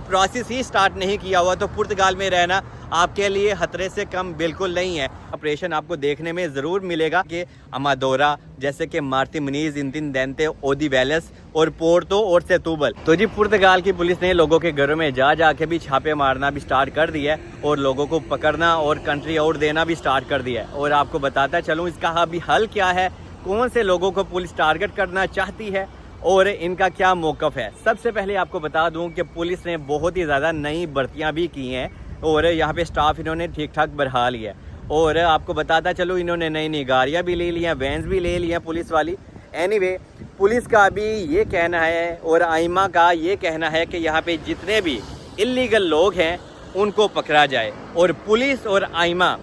Process ही start नहीं किया हुआ तो पुर्तगाल में रहना आपके लिए खतरे से कम बिल्कुल नहीं है। ऑपरेशन आपको देखने में ज़रूर मिलेगा कि अमादोरा, जैसे कि मार्टी मुनीज, इंडिपेंडेंटे, ओदिवेलेस और पोर्टो और सेतूबल। तो जी पुर्तगाल की पुलिस ने लोगों के घरों में जा के भी छापे मारना भी स्टार्ट कर दिया है और लोगों को पकड़ना और कंट्री आउट देना भी स्टार्ट कर दिया है। और आपको बताता चलूँ इसका अभी हल क्या है, कौन से लोगों को पुलिस टारगेट करना चाहती है और इनका क्या मौक़िफ़ है। सबसे पहले आपको बता दूं कि पुलिस ने बहुत ही ज़्यादा नई भर्तियां भी की हैं और यहाँ पे स्टाफ इन्होंने ठीक ठाक बढ़ा लिया है। और आपको बताता चलो इन्होंने नई गाड़ियाँ भी ले ली हैं, वैन्स भी ले ली हैं पुलिस वाली। एनीवे, पुलिस का भी ये कहना है और आइमा का ये कहना है कि यहाँ पे जितने भी इल्लीगल लोग हैं उनको पकड़ा जाए और पुलिस और आइमा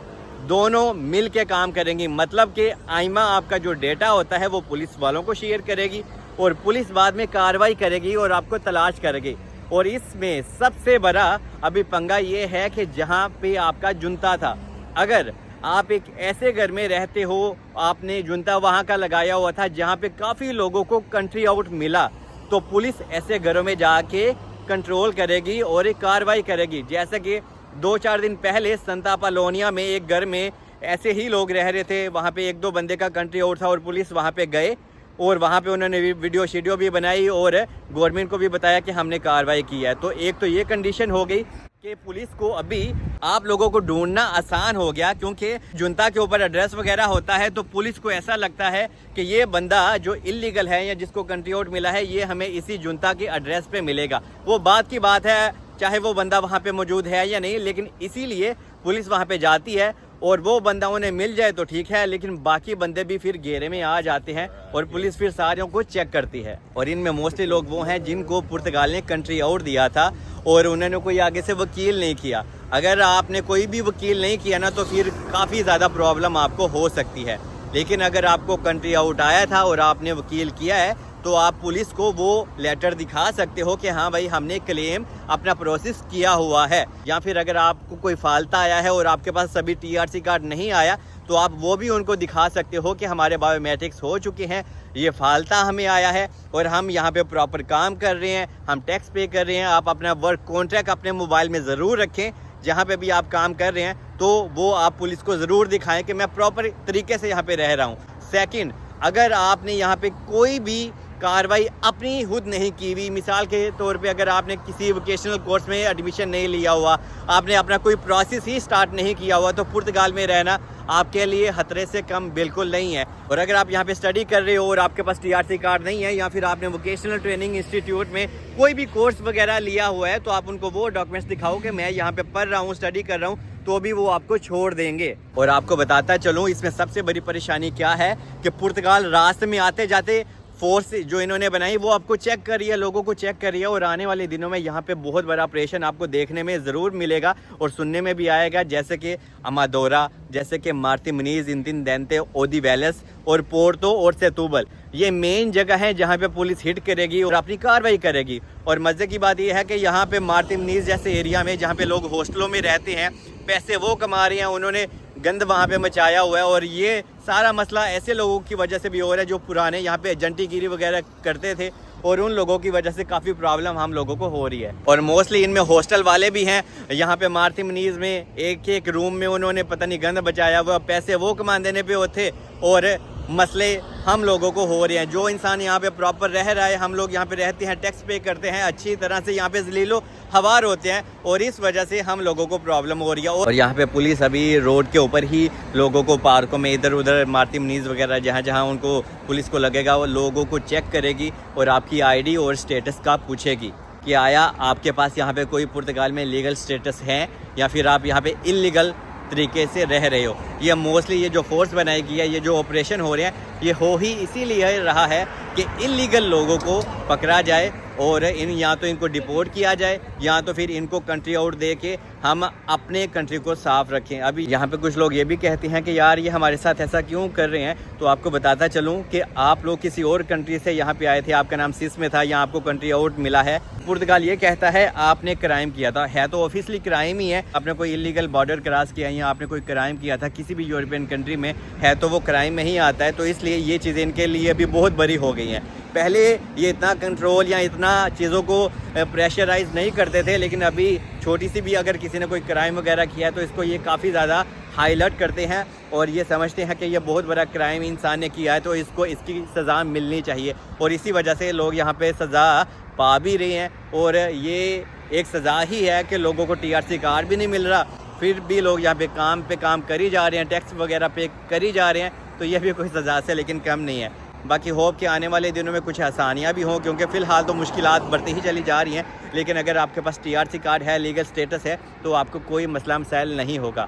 दोनों मिल के काम करेंगी। मतलब कि आइमा आपका जो डेटा होता है वो पुलिस वालों को शेयर करेगी और पुलिस बाद में कार्रवाई करेगी और आपको तलाश करेगी। और इसमें सबसे बड़ा अभी पंगा ये है कि जहाँ पे आपका जुनता था, अगर आप एक ऐसे घर में रहते हो, आपने जुनता वहाँ का लगाया हुआ था जहाँ पे काफ़ी लोगों को कंट्री आउट मिला, तो पुलिस ऐसे घरों में जाके कंट्रोल करेगी और एक कार्रवाई करेगी। जैसे कि 2-4 दिन पहले संतापालोनिया में एक घर में ऐसे ही लोग रह रहे थे, वहाँ पे 1-2 बंदे का कंट्री आउट था और पुलिस वहाँ पे गए और वहाँ पे उन्होंने वीडियो शीडियो भी बनाई और गवर्नमेंट को भी बताया कि हमने कार्रवाई की है। तो एक तो ये कंडीशन हो गई कि पुलिस को अभी आप लोगों को ढूंढना आसान हो गया, क्योंकि जुनता के ऊपर एड्रेस वगैरह होता है तो पुलिस को ऐसा लगता है कि ये बंदा जो इलीगल है या जिसको कंट्री आउट मिला है ये हमें इसी जुनता के एड्रेस पे मिलेगा। वो बात की बात है चाहे वो बंदा वहाँ पे मौजूद है या नहीं, लेकिन इसीलिए पुलिस वहाँ पे जाती है और वो बंदा उन्हें मिल जाए तो ठीक है, लेकिन बाकी बंदे भी फिर घेरे में आ जाते हैं और पुलिस फिर सारों को चेक करती है। और इनमें मोस्टली लोग वो हैं जिनको पुर्तगाल ने कंट्री आउट दिया था और उन्होंने कोई आगे से वकील नहीं किया। अगर आपने कोई भी वकील नहीं किया ना तो फिर काफ़ी ज़्यादा प्रॉब्लम आपको हो सकती है। लेकिन अगर आपको कंट्री आउट आया था और आपने वकील किया है तो आप पुलिस को वो लेटर दिखा सकते हो कि हाँ भाई हमने क्लेम अपना प्रोसेस किया हुआ है। या फिर अगर आपको कोई फाल्ता आया है और आपके पास सभी TRC कार्ड नहीं आया तो आप वो भी उनको दिखा सकते हो कि हमारे बायोमेट्रिक्स हो चुके हैं, ये फाल्ता हमें आया है और हम यहाँ पे प्रॉपर काम कर रहे हैं, हम टैक्स पे कर रहे हैं। आप अपना वर्क कॉन्ट्रैक्ट अपने मोबाइल में ज़रूर रखें, जहाँ पे भी आप काम कर रहे हैं तो वो आप पुलिस को ज़रूर दिखाएं कि मैं प्रॉपर तरीके से यहाँ पे रह रहा हूँ। सेकंड, अगर आपने यहाँ पे कोई भी कार्रवाई अपनी खुद नहीं की हुई, मिसाल के तौर पे अगर आपने किसी वोकेशनल कोर्स में एडमिशन नहीं लिया हुआ, आपने अपना कोई प्रोसेस ही स्टार्ट नहीं किया हुआ, तो पुर्तगाल में रहना आपके लिए खतरे से कम बिल्कुल नहीं है। और अगर आप यहाँ पे स्टडी कर रहे हो और आपके पास TRC कार्ड नहीं है या फिर आपने वोकेशनल ट्रेनिंग इंस्टीट्यूट में कोई भी कोर्स वगैरह लिया हुआ है तो आप उनको वो डॉक्यूमेंट्स दिखाओ कि मैं यहाँ पे पढ़ रहा हूँ, स्टडी कर रहा हूँ, तो भी वो आपको छोड़ देंगे। और आपको बताता चलूँ इसमें सबसे बड़ी परेशानी क्या है कि पुर्तगाल रास्ते में आते जाते फोर्स जो इन्होंने बनाई वो आपको चेक कर रही है, लोगों को चेक कर रही है। और आने वाले दिनों में यहाँ पे बहुत बड़ा ऑपरेशन आपको देखने में ज़रूर मिलेगा और सुनने में भी आएगा, जैसे कि अमादोरा, जैसे कि मार्टी मुनीज, इंडिपेंडेंटे, ओदिवेलेस और पोर्टो और सेतूबल, ये मेन जगह है जहाँ पे पुलिस हिट करेगी और अपनी कार्रवाई करेगी। और मज़े की बात यह है कि यहाँ पे मार्टी मुनीज जैसे एरिया में जहाँ पे लोग हॉस्टलों में रहते हैं, पैसे वो कमा रहे हैं, उन्होंने गंद वहाँ पे मचाया हुआ है। और ये सारा मसला ऐसे लोगों की वजह से भी हो रहा है जो पुराने यहाँ पे एजेंटीगिरी वगैरह करते थे और उन लोगों की वजह से काफ़ी प्रॉब्लम हम लोगों को हो रही है। और मोस्टली इनमें हॉस्टल वाले भी हैं। यहाँ पे मार्टी मुनीज में एक रूम में उन्होंने पता नहीं गंद बचाया हुआ, पैसे वो कमा देने पे होते और मसले हम लोगों को हो रहे हैं। जो इंसान यहाँ पे प्रॉपर रह रहा है, हम लोग यहाँ पे रहते हैं, टैक्स पे करते हैं, अच्छी तरह से यहाँ पे जलीलो हवार होते हैं और इस वजह से हम लोगों को प्रॉब्लम हो रही है। और यहाँ पे पुलिस अभी रोड के ऊपर ही लोगों को पार्कों में इधर उधर मार्टी मुनीज वगैरह जहाँ जहाँ उनको पुलिस को लगेगा वो लोगों को चेक करेगी और आपकी ID और स्टेटस का पूछेगी कि आया आपके पास यहाँ पे कोई पुर्तगाल में लीगल स्टेटस है या फिर आप यहाँ पे इलीगल तरीके से रह रहे हो। ये मोस्टली ये जो फोर्स बनाई गई है, ये जो ऑपरेशन हो रहे हैं, ये हो ही इसीलिए रहा है कि इलीगल लोगों को पकड़ा जाए और या तो इनको डिपोर्ट किया जाए या तो फिर इनको कंट्री आउट दे के हम अपने कंट्री को साफ रखें। अभी यहाँ पे कुछ लोग ये भी कहते हैं कि यार ये हमारे साथ ऐसा क्यों कर रहे हैं, तो आपको बताता चलूँ कि आप लोग किसी और कंट्री से यहाँ पे आए थे, आपका नाम सिस में था, यहाँ आपको कंट्री आउट मिला है। पुर्तगाल ये कहता है आपने क्राइम किया था, है तो ऑफिशियली क्राइम ही है, आपने कोई इलीगल बॉर्डर क्रॉस किया या आपने कोई क्राइम किया था किसी भी यूरोपियन कंट्री में, है तो वो क्राइम में ही आता है। तो इसलिए ये चीज़ें इनके लिए भी बहुत बड़ी हो गई हैं پہلے یہ اتنا کنٹرول یا اتنا چیزوں کو پریشرائز نہیں کرتے تھے، لیکن ابھی چھوٹی سی بھی اگر کسی نے کوئی کرائم وغیرہ کیا ہے تو اس کو یہ کافی زیادہ ہائی لائٹ کرتے ہیں اور یہ سمجھتے ہیں کہ یہ بہت بڑا کرائم انسان نے کیا ہے تو اس کی سزا ملنی چاہیے، اور اسی وجہ سے لوگ یہاں پہ سزا پا بھی رہے ہیں۔ اور یہ ایک سزا ہی ہے کہ لوگوں کو TRC کارڈ بھی نہیں مل رہا، پھر بھی لوگ یہاں پہ کام کری جا رہے ہیں، ٹیکس وغیرہ پے کری جا رہے ہیں، تو یہ بھی کوئی سزا سے لیکن کم نہیں ہے۔ باقی ہوپ کہ آنے والے دنوں میں کچھ آسانیاں بھی ہوں، کیونکہ فی الحال تو مشکلات بڑھتی ہی چلی جا رہی ہیں، لیکن اگر آپ کے پاس TRC کارڈ ہے، لیگل سٹیٹس ہے، تو آپ کو کوئی مسئلہ مسائل نہیں ہوگا۔